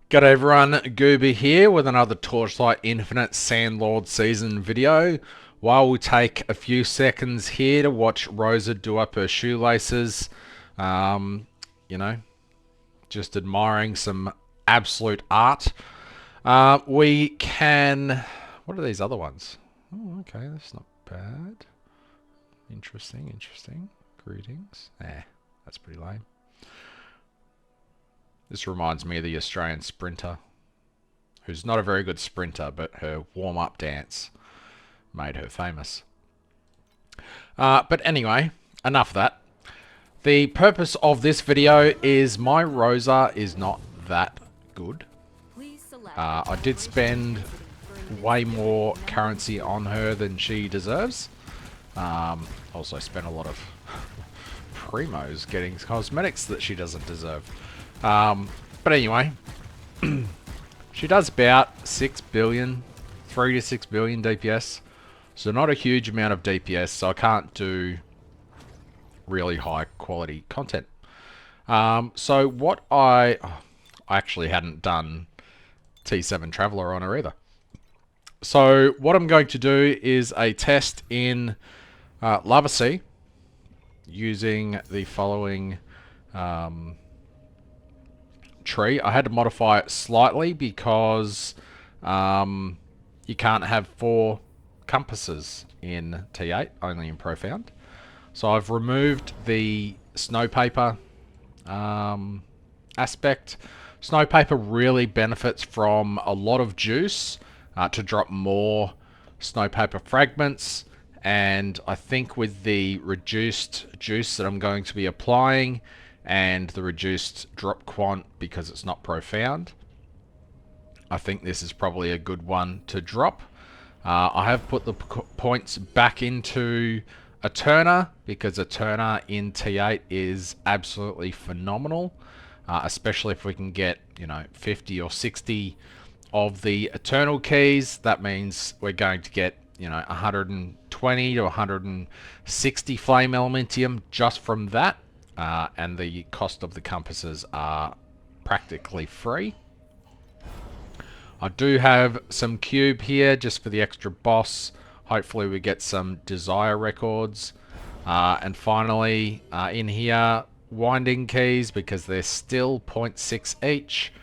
G'day everyone, Goober here with another Torchlight Infinite Sandlord season video. While we take a few seconds here to watch Rosa do up her shoelaces, you know, just admiring some absolute art. We can... What are these other ones? Oh, okay, that's not bad. Interesting. Greetings. That's pretty lame. This reminds me of the Australian sprinter, who's not a very good sprinter, but her warm-up dance made her famous. But anyway, enough of that. The purpose of this video is my Rosa is not that good. I did spend way more currency on her than she deserves. Also spent a lot of Primos getting cosmetics that she doesn't deserve. But anyway, she does about 6 billion, 3 to 6 billion DPS. So not a huge amount of DPS, so I can't do really high quality content. So what I actually hadn't done T7 Traveler on her either. So what I'm going to do is a test in Lava Sea using the following tree. I had to modify it slightly because you can't have 4 compasses in T8, only in Profound. So I've removed the snowpaper aspect. Snowpaper really benefits from a lot of juice to drop more snowpaper fragments, and I think with the reduced juice that I'm going to be applying and the reduced drop quant because it's not profound, I think this is probably a good one to drop. I have put the points back into Eterna because Eterna in T8 is absolutely phenomenal, especially if we can get 50 or 60 of the Eternal keys. That means we're going to get 120 to 160 flame elementium just from that. And the cost of the compasses are practically free. I do have some cube here just for the extra boss. Hopefully we get some desire records. And finally, in here, winding keys because they're still 0.6 each.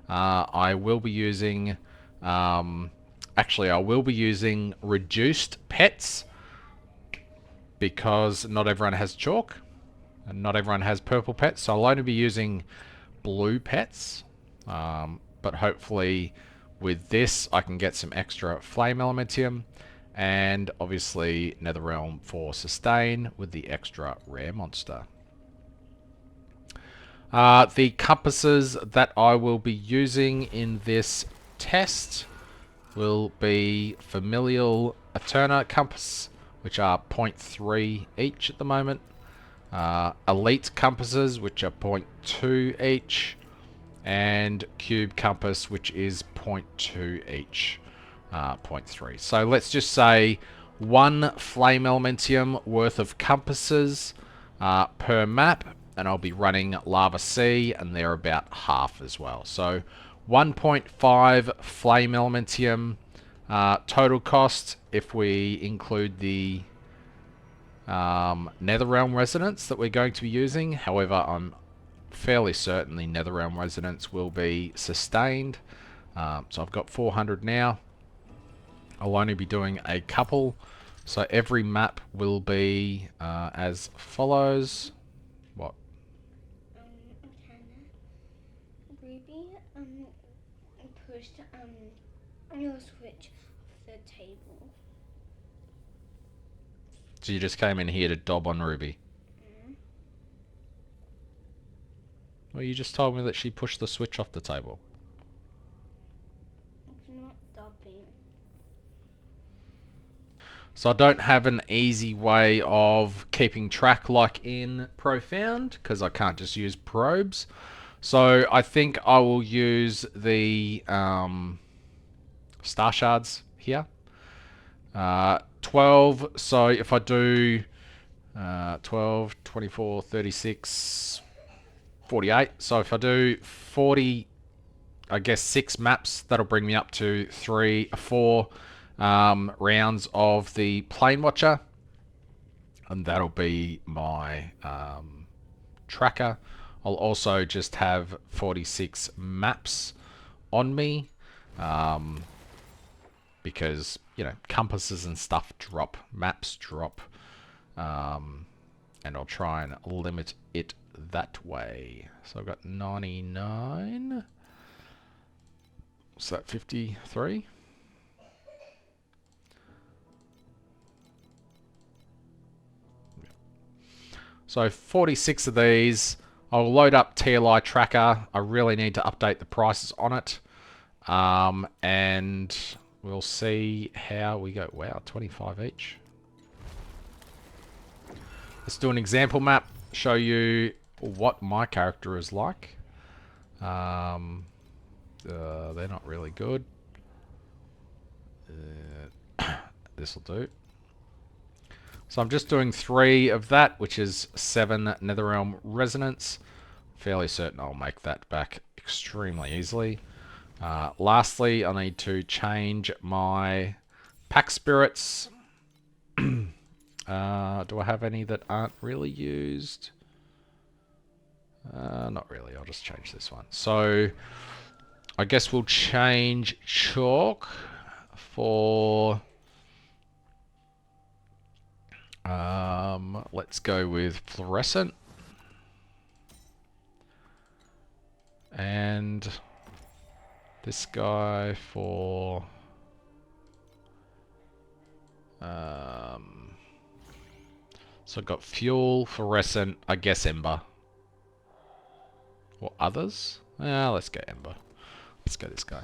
I will be using... actually, I will be using reduced pets because not everyone has chalk. And not everyone has purple pets, so I'll only be using blue pets. But hopefully with this I can get some extra flame elementium, and obviously Netherrealm for sustain with the extra rare monster. The compasses that I will be using in this test will be Familial Eterna compass, which are 0.3 each at the moment. Elite compasses, which are 0.2 each, and cube compass, which is 0.2 each, 0.3. So let's just say 1 flame elementium worth of compasses per map, and I'll be running Lava Sea, and they're about half as well. So 1.5 flame elementium total cost if we include the Netherrealm Resonance that we're going to be using. However, I'm fairly certain the Netherrealm Resonance will be sustained. So I've got 400 now. I'll only be doing a couple. So every map will be as follows. What? Ruby, pushed your switch off the table. So you just came in here to dob on Ruby? Well, you just told me that she pushed the switch off the table. It's not dobbing. So I don't have an easy way of keeping track like in Profound, because I can't just use probes. So I think I will use the star shards here. 12, so if I do 12, 24, 36, 48. So if I do 40 I guess 6 maps. That'll bring me up to 4 rounds of the Plane Watcher. And that'll be my tracker. I'll also just have 46 maps on me. Because, you know, compasses and stuff drop. Maps drop. And I'll try and limit it that way. So I've got 99. What's that, 53? So 46 of these. I'll load up TLI tracker. I really need to update the prices on it. And we'll see how we go. Wow, 25 each. Let's do an example map, show you what my character is like. They're not really good. This will do. So I'm just doing 3 of that, which is 7 Netherrealm Resonance. Fairly certain I'll make that back extremely easily. Lastly, I need to change my pack spirits. Do I have any that aren't really used? Not really. I'll just change this one. So I guess we'll change chalk for... let's go with fluorescent. And this guy for... so I've got fuel, fluorescent, I guess ember. Or others? Let's go ember. Let's go this guy.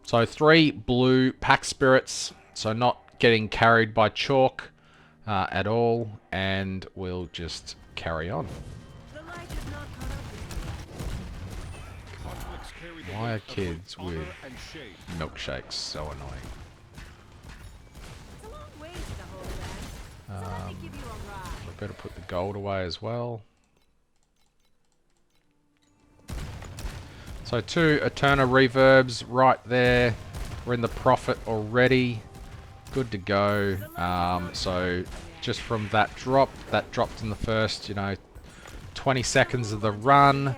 So 3 blue pack spirits. So not getting carried by chalk at all. And we'll just carry on. Come on. Why are kids with milkshakes so annoying? I better put the gold away as well. So 2 Eterna reverbs right there. We're in the profit already. Good to go. So just from that dropped in the first, 20 seconds of the run.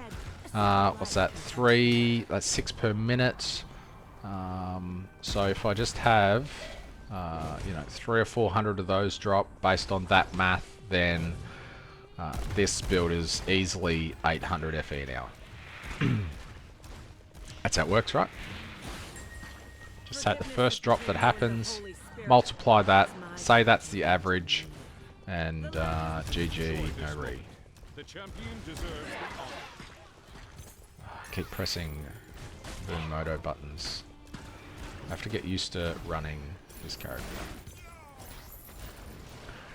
What's that? 3, that's 6 per minute. So if I just have, 300 or 400 of those drop based on that math, then this build is easily 800 FE an hour. That's how it works, right? Just take the first drop that happens, multiply that, say that's the average, and GG, no re. Keep pressing the moto buttons. I have to get used to running this character.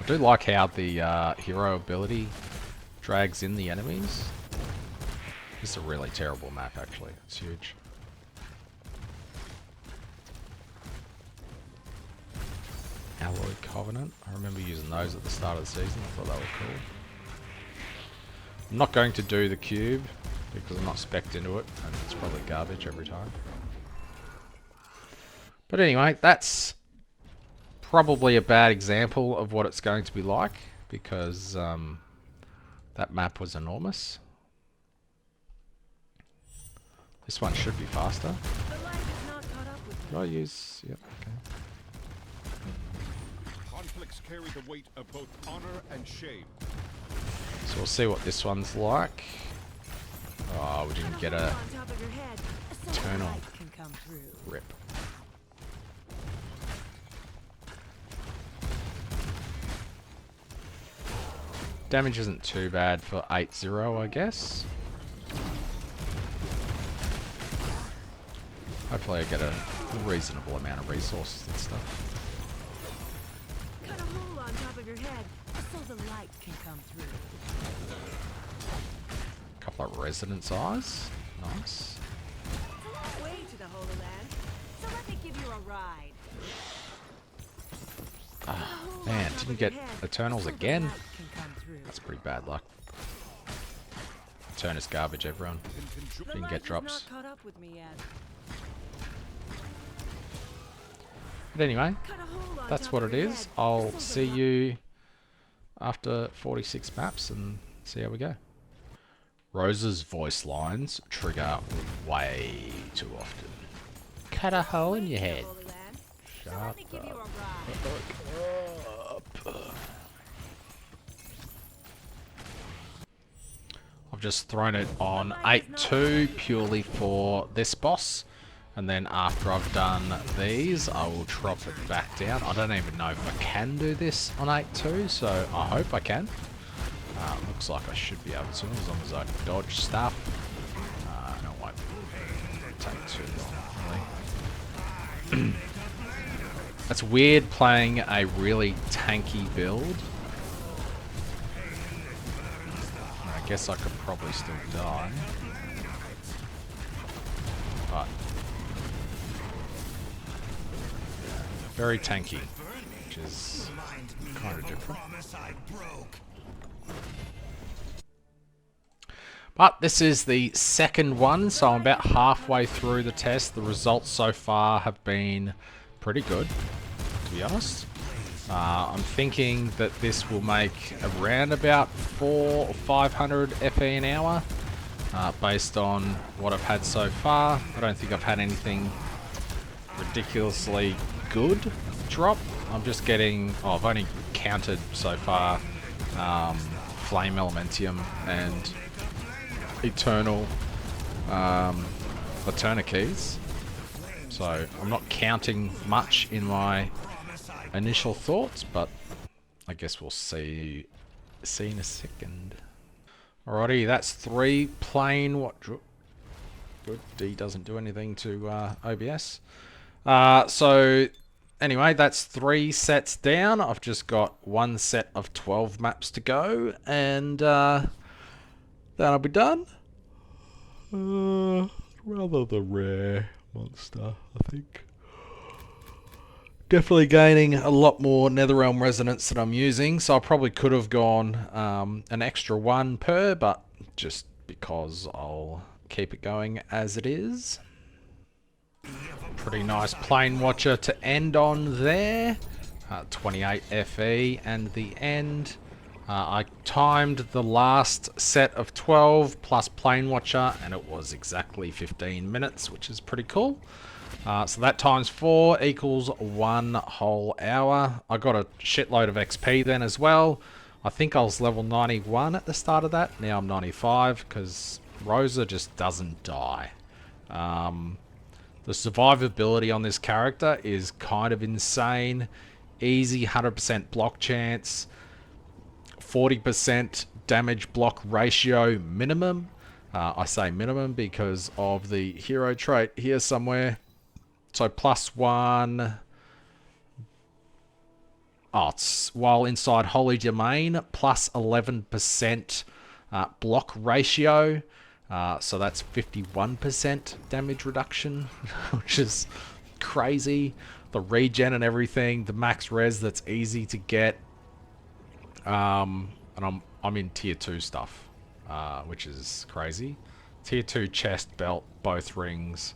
I do like how the hero ability drags in the enemies. This is a really terrible map, actually. It's huge. Alloy Covenant. I remember using those at the start of the season. I thought they were cool. I'm not going to do the cube because I'm not spec'd into it, and it's probably garbage every time. But anyway, that's probably a bad example of what it's going to be like, because that map was enormous. This one should be faster. Did I use... Yep, okay. Conflicts carry the weight of both honor and shame. So we'll see what this one's like. Oh, we didn't get a eternal rip. Damage isn't too bad for 8-0, I guess. Hopefully I get a reasonable amount of resources and stuff. Cut a hole on top of your head so the light can come through. Couple of resonance eyes. Nice. It's a long way to the Holy Land, so let me give you a ride. Man, didn't get Eternals again. That's pretty bad luck. turn is garbage, everyone. The Didn't light get has drops. not caught up with me yet. But anyway, Cut a hole on that's top what of it your is. head. I'll So the see light- you after 46 maps and see how we go. Rose's voice lines trigger way too often. Cut a hole in your head. Holy Land. So Shut let me give you a ride. I've just thrown it on 8-2 purely for this boss. And then after I've done these, I will drop it back down. I don't even know if I can do this on 8-2, so I hope I can. Looks like I should be able to, as long as I dodge stuff. And it won't take too long, really. It's weird playing a really tanky build. I guess I could probably still die. But very tanky, which is kind of different. But this is the second one, so I'm about halfway through the test. The results so far have been pretty good, to be honest. I'm thinking that this will make around about 400 or 500 FE an hour, based on what I've had so far. I don't think I've had anything ridiculously good drop. I'm just getting, oh, I've only counted so far Flame Elementium and Eternal Eterna keys. So I'm not counting much in my initial thoughts, but I guess we'll see in a second. Alrighty, that's 3 plain what good. D doesn't do anything to OBS. So anyway, that's 3 sets down. I've just got 1 set of 12 maps to go, and then I'll be done. Rather the rare monster, I think. Definitely gaining a lot more Netherrealm resonance that I'm using, so I probably could have gone an extra 1 per, but just because I'll keep it going as it is. Pretty nice Plane Watcher to end on there. 28 FE, and the end. I timed the last set of 12 plus Plane Watcher, and it was exactly 15 minutes, which is pretty cool. So that times 4 equals 1 whole hour. I got a shitload of XP then as well. I think I was level 91 at the start of that. Now I'm 95 because Rosa just doesn't die. The survivability on this character is kind of insane. Easy 100% block chance. 40% damage block ratio minimum. I say minimum because of the hero trait here somewhere. So +1. Oh, it's while inside Holy Domain, plus 11% block ratio. So that's 51% damage reduction, which is crazy. The regen and everything, the max res that's easy to get. And I'm in tier 2 stuff, which is crazy. Tier 2 chest, belt, both rings,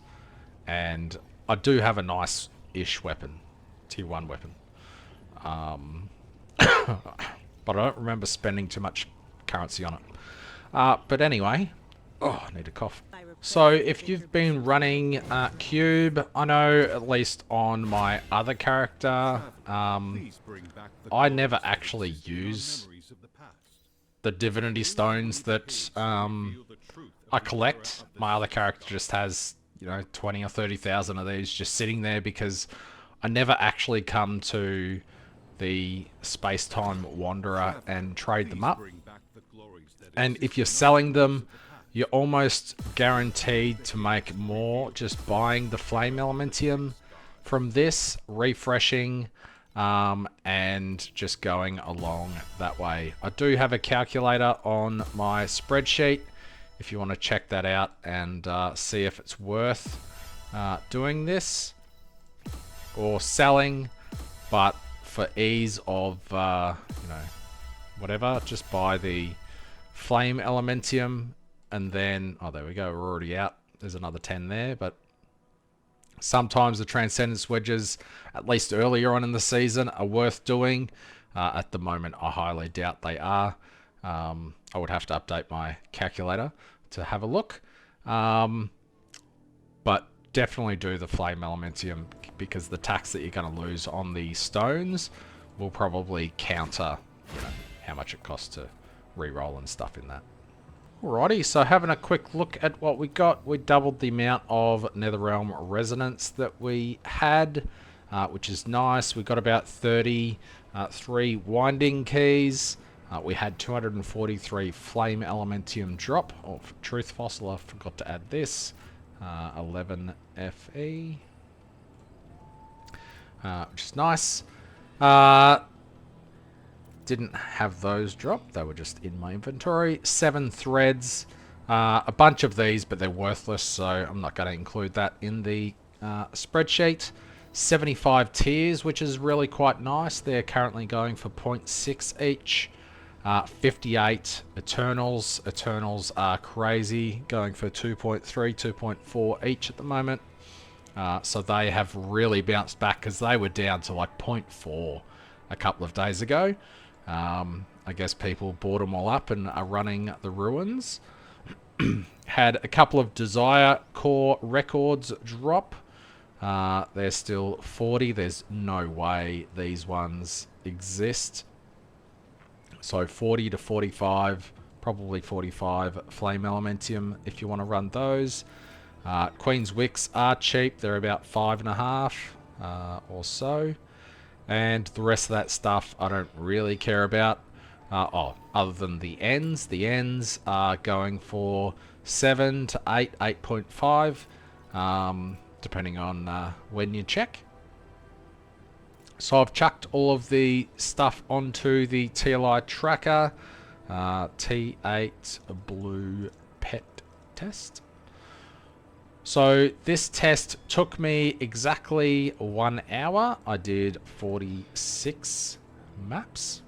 and I do have a nice-ish weapon, tier 1 weapon. But I don't remember spending too much currency on it. But anyway, oh, I need a cough. So if you've been running Cube, I know at least on my other character, I never actually use the Divinity Stones that I collect. My other character just has, 20 or 30,000 of these just sitting there because I never actually come to the Space-Time Wanderer and trade them up. And if you're selling them, you're almost guaranteed to make more just buying the Flame Elementium from this, refreshing, and just going along that way. I do have a calculator on my spreadsheet if you want to check that out and see if it's worth doing this or selling, but for ease of, whatever, just buy the Flame Elementium and then, oh, there we go, we're already out. There's another 10 there, but sometimes the Transcendence wedges, at least earlier on in the season, are worth doing. At the moment, I highly doubt they are. I would have to update my calculator to have a look. But definitely do the Flame Elementium, because the tax that you're going to lose on the stones will probably counter, you know, how much it costs to re-roll and stuff in that. Alrighty, so having a quick look at what we got, we doubled the amount of Netherrealm Resonance that we had, which is nice. We got about 33 Winding Keys. We had 243 Flame Elementium drop, or Truth Fossil, I forgot to add this. 11 FE, which is nice. Didn't have those drop, they were just in my inventory. 7 threads, a bunch of these, but they're worthless, so I'm not going to include that in the spreadsheet. 75 tiers, which is really quite nice. They're currently going for 0.6 each. 58 Eternals. Eternals are crazy, going for 2.3, 2.4 each at the moment. So they have really bounced back, because they were down to like 0.4 a couple of days ago. I guess people bought them all up and are running the ruins. Had a couple of Desire Core records drop. They're still 40. There's no way these ones exist. So 40 to 45, probably 45 Flame Elementium if you want to run those. Queen's Wicks are cheap. They're about 5.5 or so. And the rest of that stuff I don't really care about. Other than the ends. The ends are going for 7 to 8, 8.5, depending on when you check. So I've chucked all of the stuff onto the TLI tracker. T8 blue pet test. So this test took me exactly 1 hour. I did 46 maps,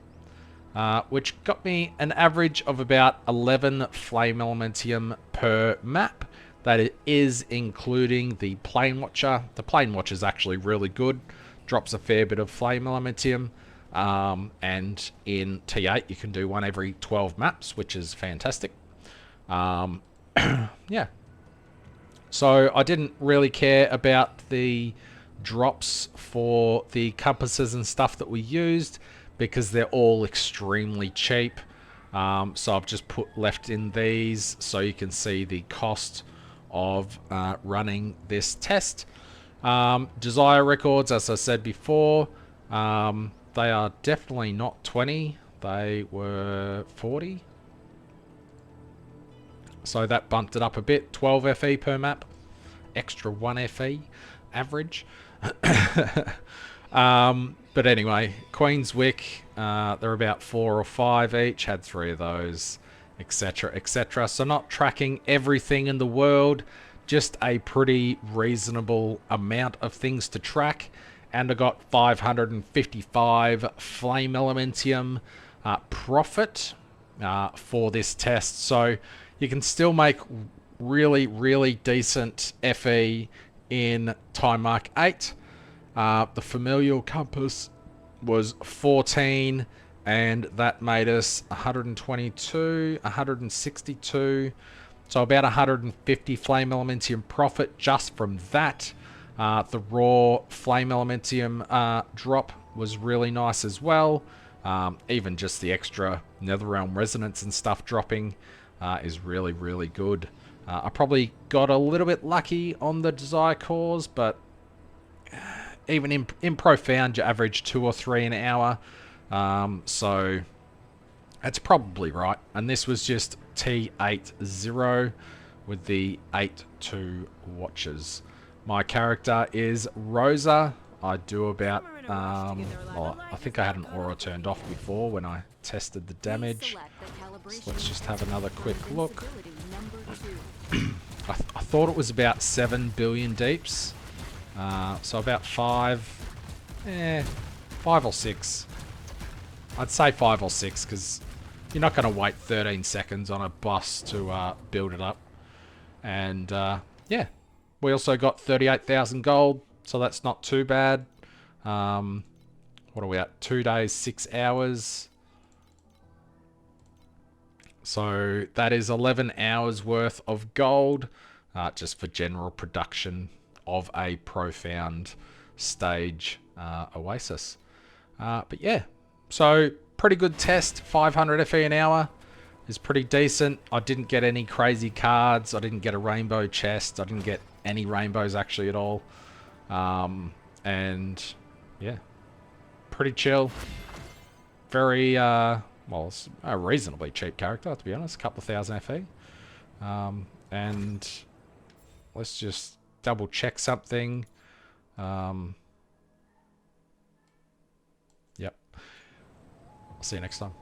which got me an average of about 11 Flame Elementium per map. That is including the Plane Watcher. The Plane Watcher is actually really good. Drops a fair bit of Flame Elementium. And in T8 you can do one every 12 maps, which is fantastic. Yeah. So I didn't really care about the drops for the compasses and stuff that we used, because they're all extremely cheap. So I've just left in these so you can see the cost of running this test. Desire records, as I said before, they are definitely not 20. They were 40. So that bumped it up a bit. 12 FE per map. Extra 1 FE average. But anyway, Queen's Wick, they're about 4 or 5 each. Had 3 of those, etc, etc. So not tracking everything in the world. Just a pretty reasonable amount of things to track. And I got 555 Flame Elementium profit for this test. So you can still make really, really decent FE in Time Mark 8. The Familial Compass was 14, and that made us 122, 162. So about 150 Flame Elementium profit just from that. The raw Flame Elementium drop was really nice as well. Even just the extra Netherrealm Resonance and stuff dropping is really, really good. I probably got a little bit lucky on the Desire Cores, but even in Profound you average 2 or 3 an hour. So that's probably right. And this was just T8-0 with the 8-2 watches. My character is Rosa. I do about, well, I think I had an aura turned off before when I tested the damage. So let's just have another quick look. I thought it was about 7 billion deeps. So about 5 or 6. I'd say 5 or 6, because You're not going to wait 13 seconds on a bus to build it up. And yeah, we also got 38,000 gold, so that's not too bad. What are we at? 2 days, 6 hours. So that is 11 hours worth of gold, just for general production of a profound stage oasis. But yeah, so pretty good test. 500 FE an hour is pretty decent. I didn't get any crazy cards. I didn't get a rainbow chest. I didn't get any rainbows actually at all. And yeah, pretty chill. Very well, it's a reasonably cheap character, to be honest. A couple of thousand FE. And let's just double check something. Yep. I'll see you next time.